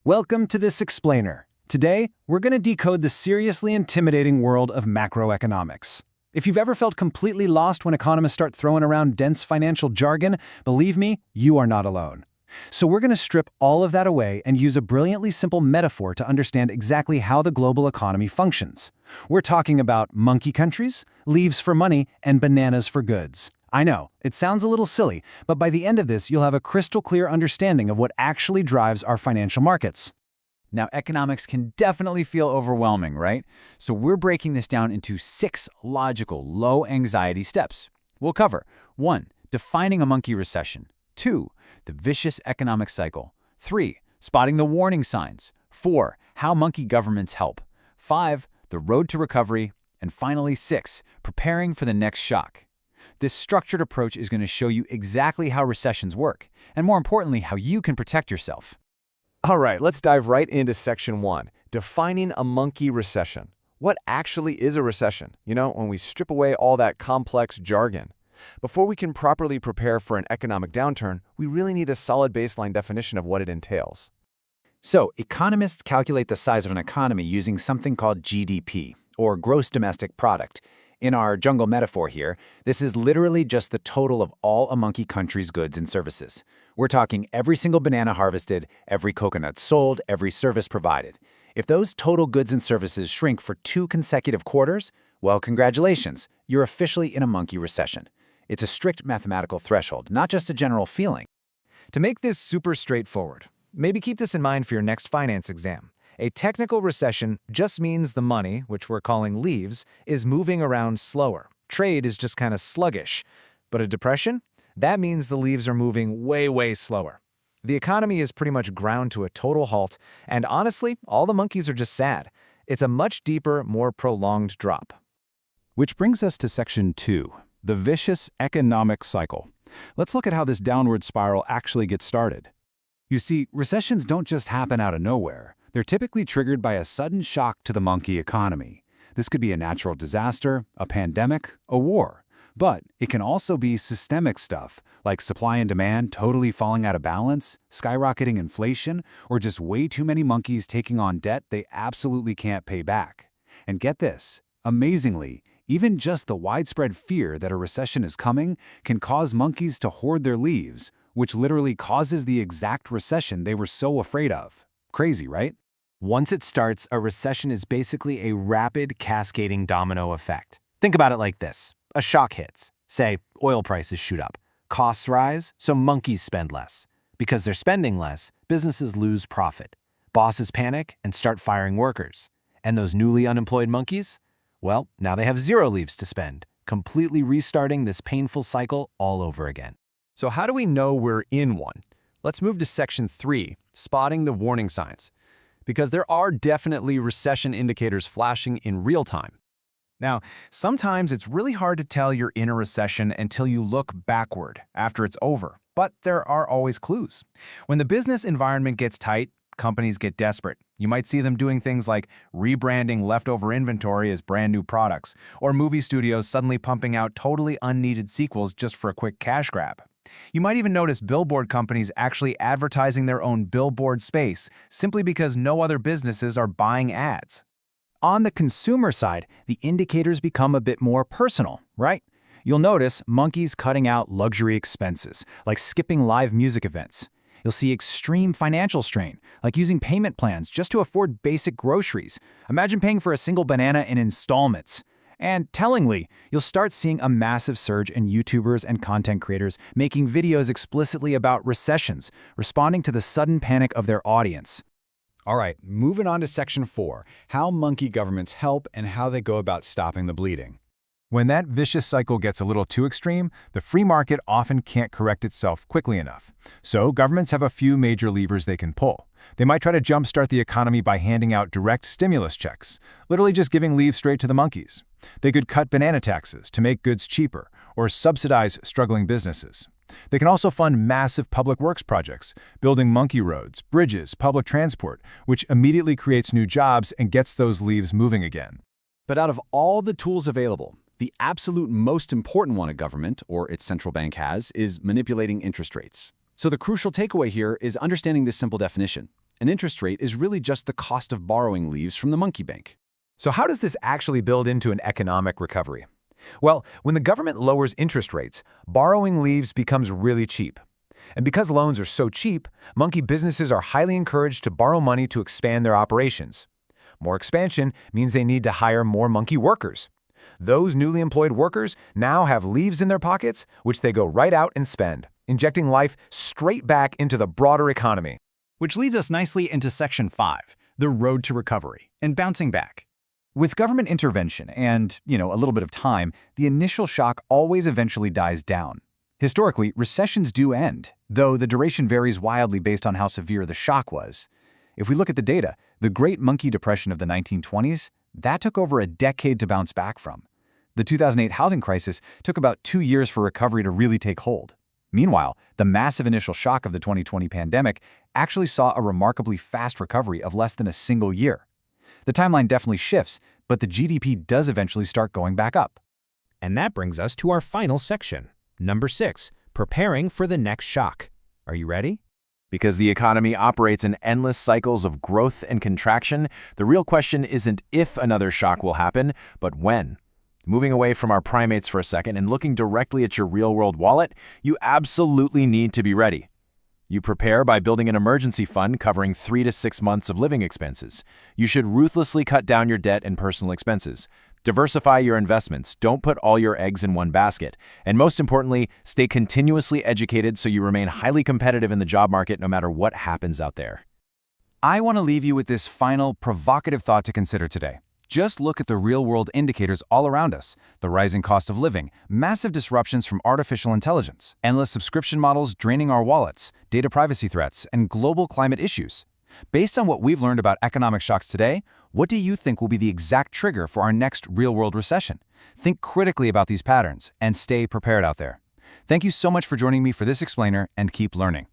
Welcome to this explainer. Today, we're going to decode the seriously intimidating world of macroeconomics. If you've ever felt completely lost when economists start throwing around dense financial jargon, believe me, you are not alone. So we're going to strip all of that away and use a brilliantly simple metaphor to understand exactly how the global economy functions. We're talking about monkey countries, leaves for money, and bananas for goods. I know, it sounds a little silly, but by the end of this, you'll have a crystal clear understanding of what actually drives our financial markets. Now, economics can definitely feel overwhelming, right? So we're breaking this down into 6 logical, low-anxiety steps. We'll cover 1. Defining a monkey recession. 2. The vicious economic cycle. 3. Spotting the warning signs. 4. How monkey governments help. 5. The road to recovery. And finally, 6. Preparing for the next shock. This structured approach is going to show you exactly how recessions work, and more importantly, how you can protect yourself. All right, let's dive right into Section 1, defining a monkey recession. What actually is a recession? When we strip away all that complex jargon. Before we can properly prepare for an economic downturn, we really need a solid baseline definition of what it entails. So, economists calculate the size of an economy using something called GDP, or gross domestic product. In our jungle metaphor here, this is literally just the total of all a monkey country's goods and services. We're talking every single banana harvested, every coconut sold, every service provided. If those total goods and services shrink for 2 consecutive quarters, well, congratulations, you're officially in a monkey recession. It's a strict mathematical threshold, not just a general feeling. To make this super straightforward, maybe keep this in mind for your next finance exam. A technical recession just means the money, which we're calling leaves, is moving around slower. Trade is just kind of sluggish. But a depression? That means the leaves are moving way slower. The economy is pretty much ground to a total halt, and honestly, all the monkeys are just sad. It's a much deeper, more prolonged drop. Which brings us to Section 2, the vicious economic cycle. Let's look at how this downward spiral actually gets started. You see, recessions don't just happen out of nowhere. They're typically triggered by a sudden shock to the monkey economy. This could be a natural disaster, a pandemic, a war. But it can also be systemic stuff, like supply and demand totally falling out of balance, skyrocketing inflation, or just way too many monkeys taking on debt they absolutely can't pay back. And get this, amazingly, even just the widespread fear that a recession is coming can cause monkeys to hoard their leaves, which literally causes the exact recession they were so afraid of. Crazy, right? Once it starts, a recession is basically a rapid cascading domino effect. Think about it like this. A shock hits. Say, oil prices shoot up. Costs rise, so monkeys spend less. Because they're spending less, businesses lose profit. Bosses panic and start firing workers. And those newly unemployed monkeys? Well, now they have 0 leaves to spend, completely restarting this painful cycle all over again. So how do we know we're in one? Let's move to Section 3, spotting the warning signs. Because there are definitely recession indicators flashing in real time. Now, sometimes it's really hard to tell you're in a recession until you look backward after it's over, but there are always clues. When the business environment gets tight, companies get desperate. You might see them doing things like rebranding leftover inventory as brand new products, or movie studios suddenly pumping out totally unneeded sequels just for a quick cash grab. You might even notice billboard companies actually advertising their own billboard space simply because no other businesses are buying ads. On the consumer side, the indicators become a bit more personal, right? You'll notice monkeys cutting out luxury expenses, like skipping live music events. You'll see extreme financial strain, like using payment plans just to afford basic groceries. Imagine paying for a single banana in installments. And tellingly, you'll start seeing a massive surge in YouTubers and content creators making videos explicitly about recessions, responding to the sudden panic of their audience. All right, moving on to Section 4, how monkey governments help and how they go about stopping the bleeding. When that vicious cycle gets a little too extreme, the free market often can't correct itself quickly enough. So governments have a few major levers they can pull. They might try to jumpstart the economy by handing out direct stimulus checks, literally just giving leaves straight to the monkeys. They could cut banana taxes to make goods cheaper, or subsidize struggling businesses. They can also fund massive public works projects, building monkey roads, bridges, public transport, which immediately creates new jobs and gets those leaves moving again. But out of all the tools available, the absolute most important one a government or its central bank has is manipulating interest rates. So the crucial takeaway here is understanding this simple definition. An interest rate is really just the cost of borrowing leaves from the monkey bank. So how does this actually build into an economic recovery? Well, when the government lowers interest rates, borrowing leaves becomes really cheap. And because loans are so cheap, monkey businesses are highly encouraged to borrow money to expand their operations. More expansion means they need to hire more monkey workers. Those newly employed workers now have leaves in their pockets, which they go right out and spend, injecting life straight back into the broader economy. Which leads us nicely into Section 5, the road to recovery and bouncing back. With government intervention and, a little bit of time, the initial shock always eventually dies down. Historically, recessions do end, though the duration varies wildly based on how severe the shock was. If we look at the data, the Great Monkey Depression of the 1920s, that took over a decade to bounce back from. The 2008 housing crisis took about 2 years for recovery to really take hold. Meanwhile, the massive initial shock of the 2020 pandemic actually saw a remarkably fast recovery of less than a single year. The timeline definitely shifts, but the GDP does eventually start going back up. And that brings us to our final section, number 6, preparing for the next shock. Are you ready? Because the economy operates in endless cycles of growth and contraction, the real question isn't if another shock will happen, but when. Moving away from our primates for a second and looking directly at your real-world wallet, you absolutely need to be ready. You prepare by building an emergency fund covering 3 to 6 months of living expenses. You should ruthlessly cut down your debt and personal expenses. Diversify your investments. Don't put all your eggs in one basket. And most importantly, stay continuously educated so you remain highly competitive in the job market no matter what happens out there. I want to leave you with this final, provocative thought to consider today. Just look at the real-world indicators all around us: the rising cost of living, massive disruptions from artificial intelligence, endless subscription models draining our wallets, data privacy threats, and global climate issues. Based on what we've learned about economic shocks today, what do you think will be the exact trigger for our next real-world recession? Think critically about these patterns and stay prepared out there. Thank you so much for joining me for this explainer, and keep learning.